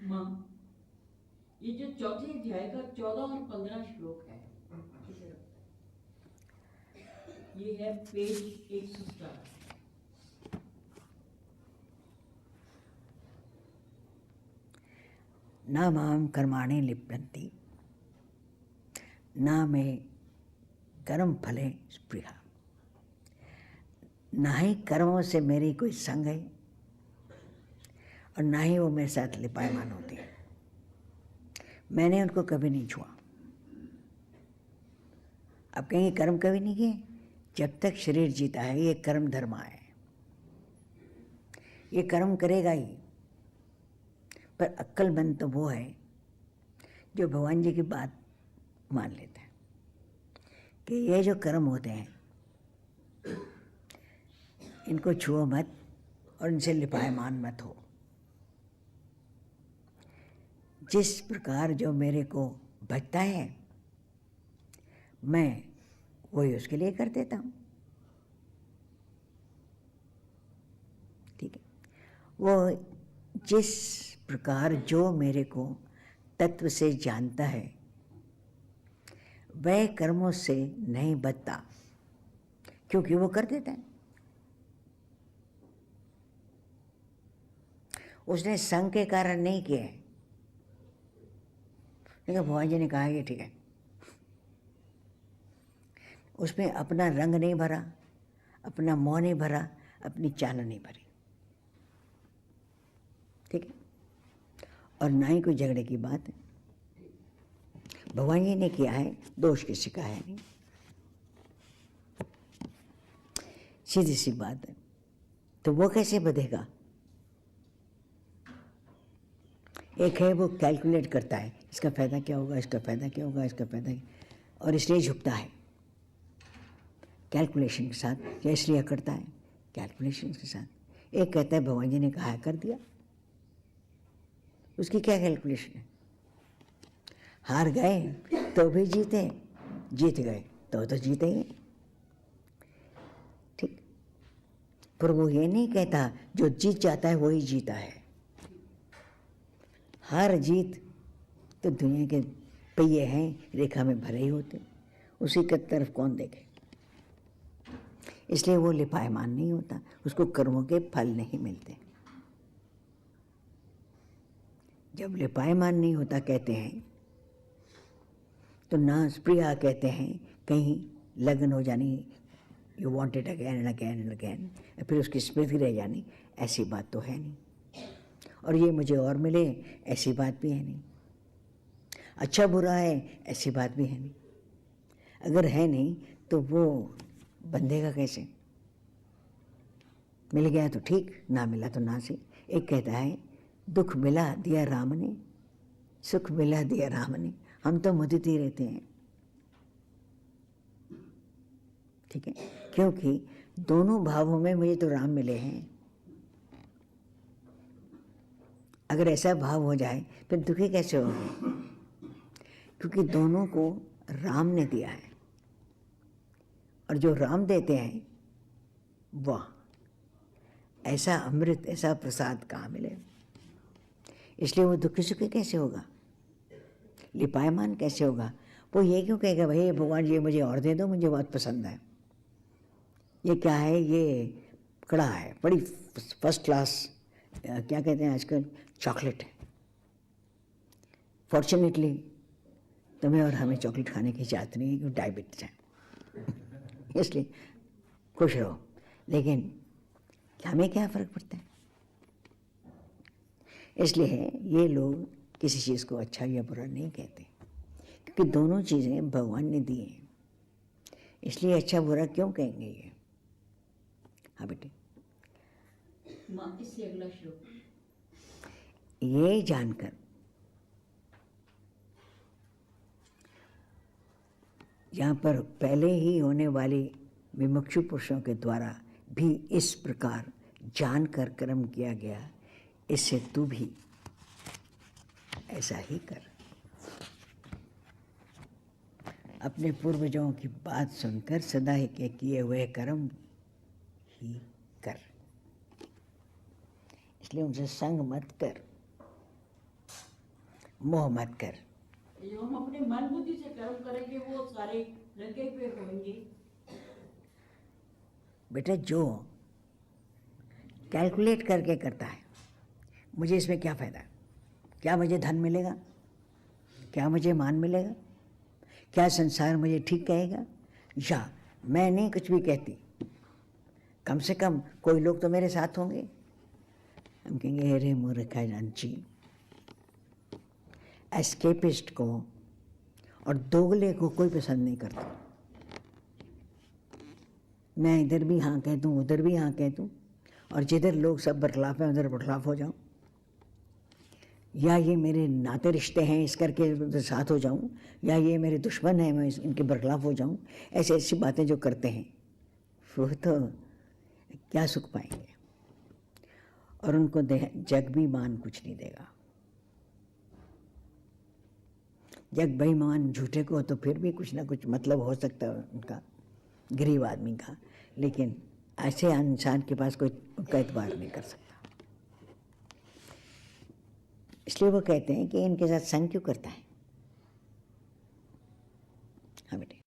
माँ, ये जो चौथे अध्याय का 14 और 15 श्लोक है, ये है पेज 117। न माम कर्माणि लिप्यन्ति न मे कर्म फले स्पृहा। ना ही कर्मों से मेरी कोई संग है और ना ही वो मेरे साथ लिपायमान होते हैं। मैंने उनको कभी नहीं छुआ। अब कहेंगे कर्म कभी नहीं किए? जब तक शरीर जीता है ये कर्म धर्म है, ये कर्म करेगा ही। पर अक्लमंद तो वो है जो भगवान जी की बात मान लेता है कि ये जो कर्म होते हैं इनको छुओ मत और इनसे लिपायमान मत हो। जिस प्रकार जो मेरे को बचता है मैं वही उसके लिए कर देता हूँ। ठीक है, वो जिस प्रकार जो मेरे को तत्व से जानता है वह कर्मों से नहीं बचता, क्योंकि वो कर देता है। उसने संग के कारण नहीं किए, लेकिन भगवान जी ने कहा ये ठीक है। उसमें अपना रंग नहीं भरा, अपना मोह नहीं भरा, अपनी चाल नहीं भरी। ठीक है, और ना ही कोई झगड़े की बात है। भगवान जी ने किया है, दोष किसी का है नहीं, सीधी सी बात है। तो वो कैसे बधेगा? एक है वो कैलकुलेट करता है, इसका फायदा क्या होगा, इसका फायदा क्या होगा, इसका फायदा, और इसलिए झुकता है कैलकुलेशन के साथ, या इसलिए करता है कैलकुलेशन के साथ। एक कहता है भगवान जी ने कहा है कर दिया, उसकी क्या कैलकुलेशन है? हार गए तो भी जीते, जीत गए तो जीते ही। ठीक, पर वो ये नहीं कहता जो जीत जाता है वही जीता है। हार जीत तो दुनिया के पहिए हैं, रेखा में भरे ही होते, उसी की तरफ कौन देखे। इसलिए वो लिपायमान नहीं होता, उसको कर्मों के फल नहीं मिलते। जब लिपायमान नहीं होता कहते हैं तो ना स्प्रिया कहते हैं, कहीं लगन हो जानी, you want it again and again and again, फिर उसकी स्मृति रह जानी, ऐसी बात तो है नहीं। और ये मुझे और मिले, ऐसी बात भी है नहीं। अच्छा बुरा है, ऐसी बात भी है नहीं। अगर है नहीं तो वो बंधेगा कैसे? मिल गया तो ठीक, ना मिला तो ना से। एक कहता है दुख मिला दिया राम ने, सुख मिला दिया राम ने, हम तो मुदित ही रहते हैं। ठीक है, क्योंकि दोनों भावों में मुझे तो राम मिले हैं। अगर ऐसा भाव हो जाए फिर दुखी कैसे होंगे? क्योंकि दोनों को राम ने दिया है, और जो राम देते हैं वाह, ऐसा अमृत, ऐसा प्रसाद कहाँ मिले? इसलिए वो दुखी सुखी कैसे होगा, लिपायमान कैसे होगा? वो ये क्यों कहेगा भाई भगवान ये मुझे और दे दो, मुझे बहुत पसंद है। ये क्या है? ये कड़ा है, बड़ी फर्स्ट क्लास, क्या कहते हैं आजकल, चॉकलेट है। फॉर्चुनेटली तुम्हें और हमें चॉकलेट खाने की इजाज़त नहीं है, क्योंकि डायबिटीज है, इसलिए खुश रहो। लेकिन हमें क्या फ़र्क पड़ता है? इसलिए ये लोग किसी चीज़ को अच्छा या बुरा नहीं कहते, क्योंकि दोनों चीज़ें भगवान ने दी हैं। इसलिए अच्छा बुरा क्यों कहेंगे ये? हाँ बेटे, माँ इससे अगला श्लोक, ये जानकर यहाँ पर पहले ही होने वाले विमुक्षु पुरुषों के द्वारा भी इस प्रकार जानकर कर्म किया गया, इससे तू भी ऐसा ही कर। अपने पूर्वजों की बात सुनकर सदा ही के किए हुए कर्म ही कर, इसलिए उनसे संग मत कर। मोह मत कर। जो हम अपने मन बुद्धि से कर्म करेंगे वो सारे लगे पे होंगे। बेटा जो कैलकुलेट करके करता है, मुझे इसमें क्या फ़ायदा, क्या मुझे धन मिलेगा, क्या मुझे मान मिलेगा, क्या संसार मुझे ठीक कहेगा, या मैं नहीं कुछ भी कहती, कम से कम कोई लोग तो मेरे साथ होंगे। हम कहेंगे अरे मूर्खा जानची। एस्केपिस्ट को और दोगले को कोई पसंद नहीं करता। मैं इधर भी हाँ कह दूँ, उधर भी हाँ कह दूँ, और जिधर लोग सब बरखलाफ हैं उधर बरखलाफ हो जाऊँ, या ये मेरे नाते रिश्ते हैं इस करके उधर साथ हो जाऊँ, या ये मेरे दुश्मन हैं मैं इनके बरखलाफ हो जाऊँ। ऐसी ऐसी बातें जो करते हैं वो तो क्या सुख पाएंगे, और उनको जग भी मान कुछ नहीं देगा। जग बेईमान झूठे को तो फिर भी कुछ ना कुछ मतलब हो सकता है उनका, गरीब आदमी का, लेकिन ऐसे इंसान के पास कोई उनका एतबार नहीं कर सकता। इसलिए वो कहते हैं कि इनके साथ संग क्यों करता है। हाँ बेटे।